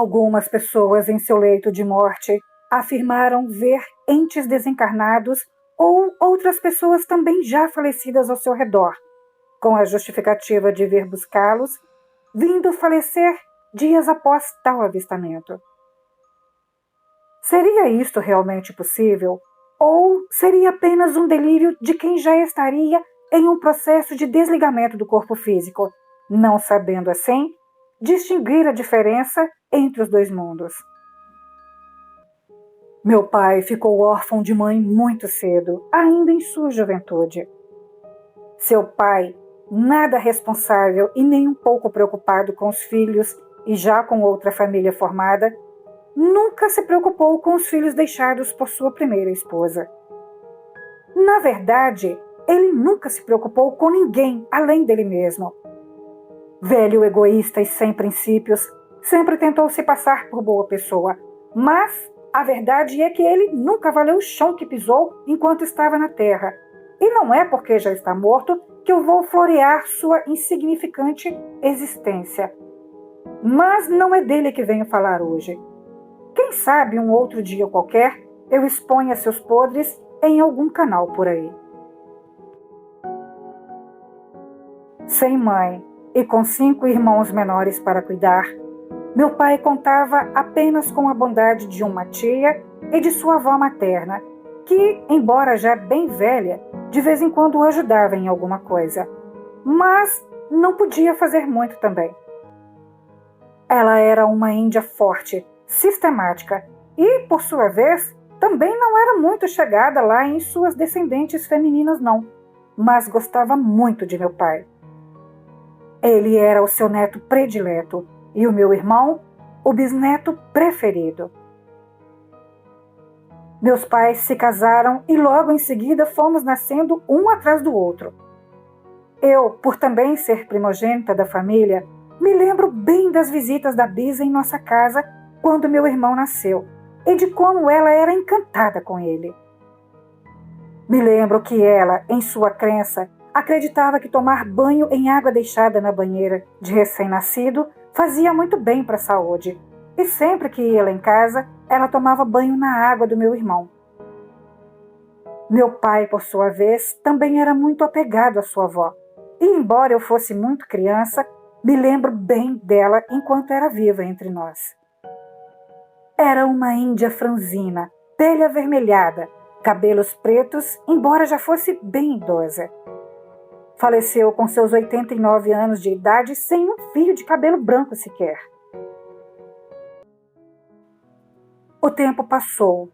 Algumas pessoas em seu leito de morte afirmaram ver entes desencarnados ou outras pessoas também já falecidas ao seu redor, com a justificativa de vir buscá-los, vindo falecer dias após tal avistamento. Seria isto realmente possível? Ou seria apenas um delírio de quem já estaria em um processo de desligamento do corpo físico, não sabendo, assim, distinguir a diferença entre os dois mundos? Meu pai ficou órfão de mãe muito cedo, ainda em sua juventude. Seu pai, nada responsável e nem um pouco preocupado com os filhos e já com outra família formada, nunca se preocupou com os filhos deixados por sua primeira esposa. Na verdade, ele nunca se preocupou com ninguém além dele mesmo. Velho egoísta e sem princípios, sempre tentou se passar por boa pessoa, mas a verdade é que ele nunca valeu o chão que pisou enquanto estava na terra. E não é porque já está morto que eu vou florear sua insignificante existência. Mas não é dele que venho falar hoje. Quem sabe um outro dia qualquer eu exponha seus podres em algum canal por aí. Sem mãe e com 5 irmãos menores para cuidar, meu pai contava apenas com a bondade de uma tia e de sua avó materna, que, embora já bem velha, de vez em quando o ajudava em alguma coisa, mas não podia fazer muito também. Ela era uma índia forte, sistemática e, por sua vez, também não era muito chegada lá em suas descendentes femininas, não, mas gostava muito de meu pai. Ele era o seu neto predileto e o meu irmão, o bisneto preferido. Meus pais se casaram e logo em seguida fomos nascendo um atrás do outro. Eu, por também ser primogênita da família, me lembro bem das visitas da bisa em nossa casa quando meu irmão nasceu e de como ela era encantada com ele. Me lembro que ela, em sua crença, acreditava que tomar banho em água deixada na banheira de recém-nascido fazia muito bem para a saúde, e sempre que ia lá em casa, ela tomava banho na água do meu irmão. Meu pai, por sua vez, também era muito apegado à sua avó, e embora eu fosse muito criança, me lembro bem dela enquanto era viva entre nós. Era uma índia franzina, pele avermelhada, cabelos pretos, embora já fosse bem idosa. Faleceu com seus 89 anos de idade sem um fio de cabelo branco sequer. O tempo passou.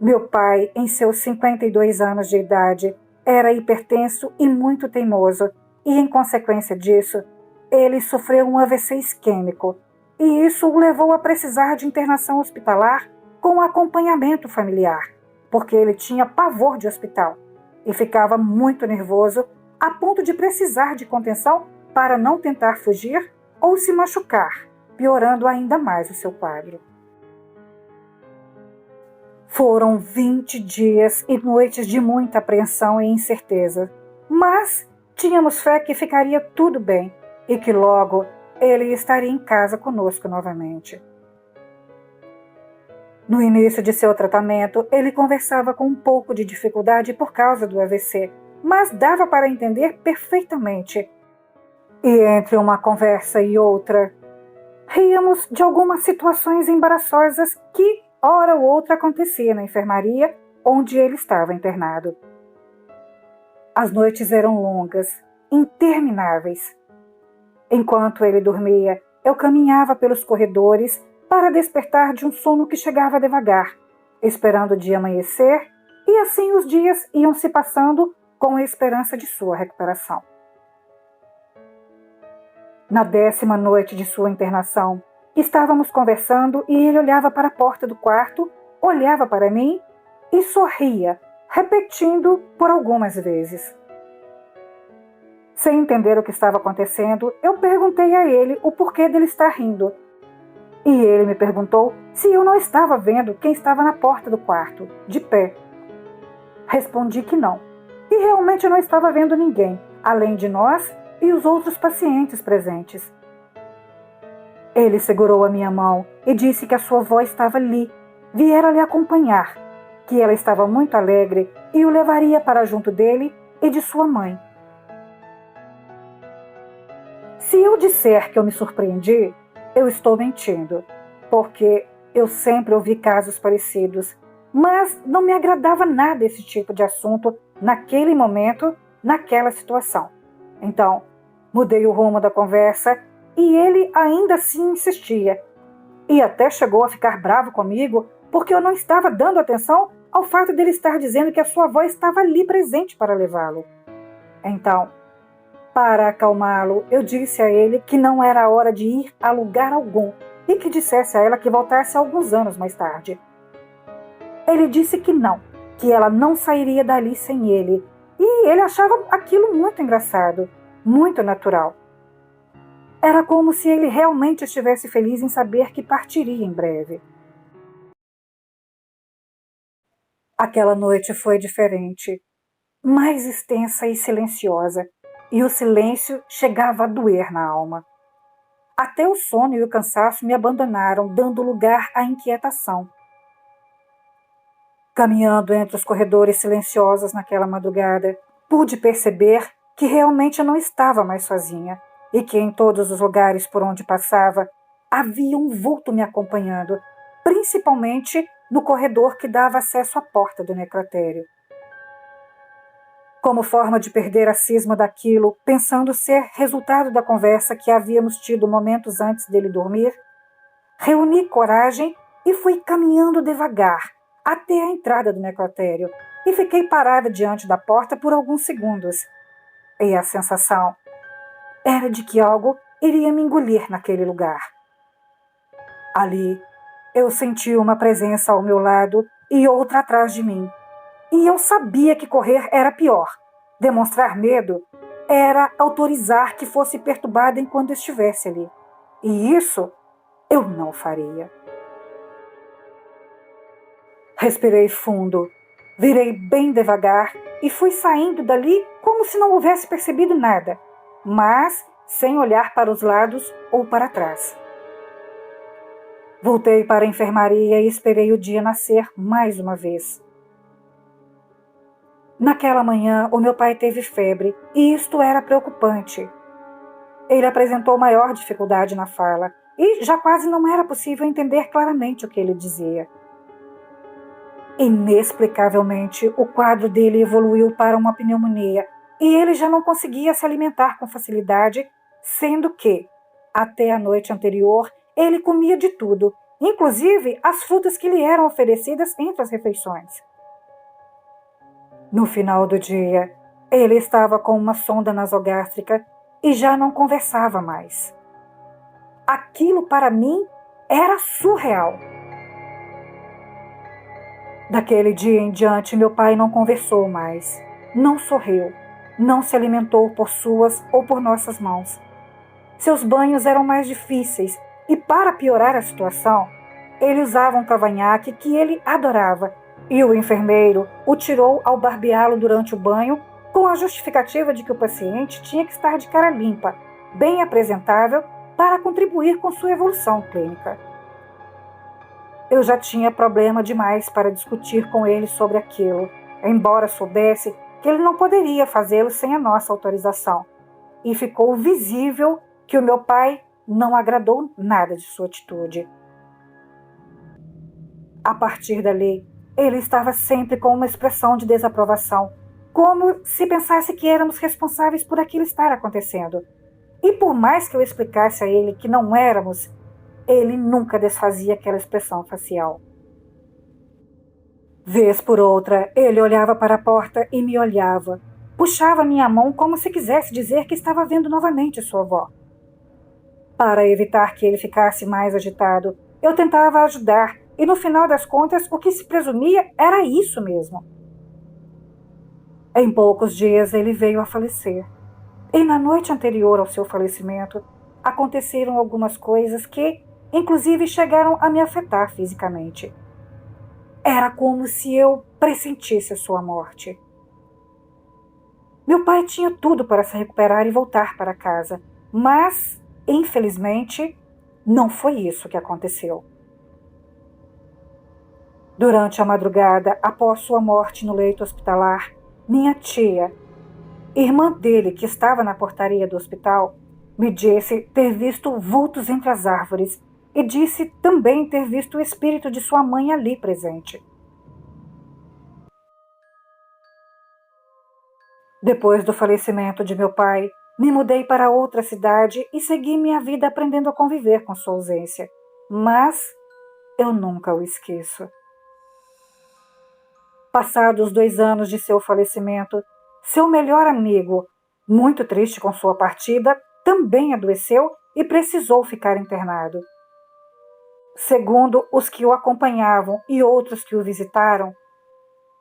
Meu pai, em seus 52 anos de idade, era hipertenso e muito teimoso, e em consequência disso, ele sofreu um AVC isquêmico, e isso o levou a precisar de internação hospitalar com acompanhamento familiar, porque ele tinha pavor de hospital e ficava muito nervoso a ponto de precisar de contenção para não tentar fugir ou se machucar, piorando ainda mais o seu quadro. Foram 20 dias e noites de muita apreensão e incerteza, mas tínhamos fé que ficaria tudo bem e que logo ele estaria em casa conosco novamente. No início de seu tratamento, ele conversava com um pouco de dificuldade por causa do AVC, mas dava para entender perfeitamente. E entre uma conversa e outra, ríamos de algumas situações embaraçosas que, hora ou outra, acontecia na enfermaria onde ele estava internado. As noites eram longas, intermináveis. Enquanto ele dormia, eu caminhava pelos corredores para despertar de um sono que chegava devagar, esperando o dia amanhecer, e assim os dias iam se passando com a esperança de sua recuperação. Na 10ª noite de sua internação, estávamos conversando e ele olhava para a porta do quarto, olhava para mim e sorria, repetindo por algumas vezes. Sem entender o que estava acontecendo, eu perguntei a ele o porquê dele estar rindo. E ele me perguntou se eu não estava vendo quem estava na porta do quarto, de pé. Respondi que não. E realmente não estava vendo ninguém, além de nós e os outros pacientes presentes. Ele segurou a minha mão e disse que a sua avó estava ali, viera lhe acompanhar, que ela estava muito alegre e o levaria para junto dele e de sua mãe. Se eu disser que eu me surpreendi, eu estou mentindo, porque eu sempre ouvi casos parecidos, mas não me agradava nada esse tipo de assunto naquele momento, naquela situação. Então, mudei o rumo da conversa e ele ainda assim insistia. E até chegou a ficar bravo comigo porque eu não estava dando atenção ao fato dele estar dizendo que a sua avó estava ali presente para levá-lo. Então, para acalmá-lo, eu disse a ele que não era hora de ir a lugar algum e que dissesse a ela que voltasse alguns anos mais tarde. Ele disse que não, que ela não sairia dali sem ele, e ele achava aquilo muito engraçado, muito natural. Era como se ele realmente estivesse feliz em saber que partiria em breve. Aquela noite foi diferente, mais extensa e silenciosa, e o silêncio chegava a doer na alma. Até o sono e o cansaço me abandonaram, dando lugar à inquietação. Caminhando entre os corredores silenciosos naquela madrugada, pude perceber que realmente eu não estava mais sozinha e que em todos os lugares por onde passava havia um vulto me acompanhando, principalmente no corredor que dava acesso à porta do necrotério. Como forma de perder a cisma daquilo, pensando ser resultado da conversa que havíamos tido momentos antes dele dormir, reuni coragem e fui caminhando devagar até a entrada do necrotério e fiquei parada diante da porta por alguns segundos. E a sensação era de que algo iria me engolir naquele lugar. Ali, eu senti uma presença ao meu lado e outra atrás de mim. E eu sabia que correr era pior. Demonstrar medo era autorizar que fosse perturbada enquanto estivesse ali. E isso eu não faria. Respirei fundo, virei bem devagar e fui saindo dali como se não houvesse percebido nada, mas sem olhar para os lados ou para trás. Voltei para a enfermaria e esperei o dia nascer mais uma vez. Naquela manhã, o meu pai teve febre e isto era preocupante. Ele apresentou maior dificuldade na fala e já quase não era possível entender claramente o que ele dizia. Inexplicavelmente, o quadro dele evoluiu para uma pneumonia e ele já não conseguia se alimentar com facilidade, sendo que, até a noite anterior, ele comia de tudo, inclusive as frutas que lhe eram oferecidas entre as refeições. No final do dia, ele estava com uma sonda nasogástrica e já não conversava mais. Aquilo para mim era surreal. Daquele dia em diante, meu pai não conversou mais, não sorriu, não se alimentou por suas ou por nossas mãos. Seus banhos eram mais difíceis e, para piorar a situação, ele usava um cavanhaque que ele adorava e o enfermeiro o tirou ao barbeá-lo durante o banho com a justificativa de que o paciente tinha que estar de cara limpa, bem apresentável, para contribuir com sua evolução clínica. Eu já tinha problema demais para discutir com ele sobre aquilo, embora soubesse que ele não poderia fazê-lo sem a nossa autorização. E ficou visível que o meu pai não agradou nada de sua atitude. A partir dali, ele estava sempre com uma expressão de desaprovação, como se pensasse que éramos responsáveis por aquilo estar acontecendo. E por mais que eu explicasse a ele que não éramos, ele nunca desfazia aquela expressão facial. Vez por outra, ele olhava para a porta e me olhava. Puxava minha mão como se quisesse dizer que estava vendo novamente sua avó. Para evitar que ele ficasse mais agitado, eu tentava ajudar, e no final das contas, o que se presumia era isso mesmo. Em poucos dias, ele veio a falecer. E na noite anterior ao seu falecimento, aconteceram algumas coisas que, inclusive, chegaram a me afetar fisicamente. Era como se eu pressentisse a sua morte. Meu pai tinha tudo para se recuperar e voltar para casa, mas, infelizmente, não foi isso que aconteceu. Durante a madrugada, após sua morte no leito hospitalar, minha tia, irmã dele que estava na portaria do hospital, me disse ter visto vultos entre as árvores e disse também ter visto o espírito de sua mãe ali presente. Depois do falecimento de meu pai, me mudei para outra cidade e segui minha vida aprendendo a conviver com sua ausência. Mas eu nunca o esqueço. Passados 2 anos de seu falecimento, seu melhor amigo, muito triste com sua partida, também adoeceu e precisou ficar internado. Segundo os que o acompanhavam e outros que o visitaram,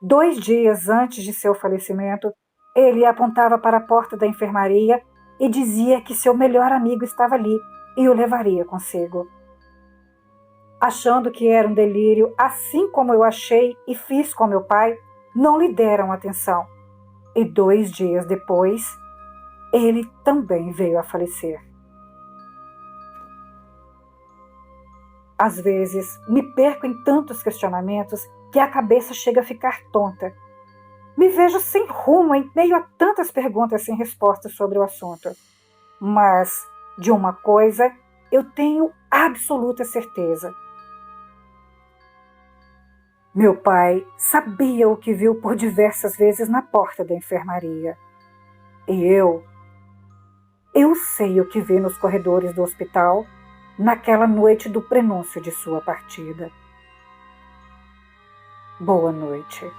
2 dias antes de seu falecimento, ele apontava para a porta da enfermaria e dizia que seu melhor amigo estava ali e o levaria consigo. Achando que era um delírio, assim como eu achei e fiz com meu pai, não lhe deram atenção. E 2 dias depois, ele também veio a falecer. Às vezes, me perco em tantos questionamentos que a cabeça chega a ficar tonta. Me vejo sem rumo em meio a tantas perguntas sem respostas sobre o assunto. Mas, de uma coisa, eu tenho absoluta certeza. Meu pai sabia o que viu por diversas vezes na porta da enfermaria. E eu sei o que vi nos corredores do hospital naquela noite do prenúncio de sua partida. Boa noite.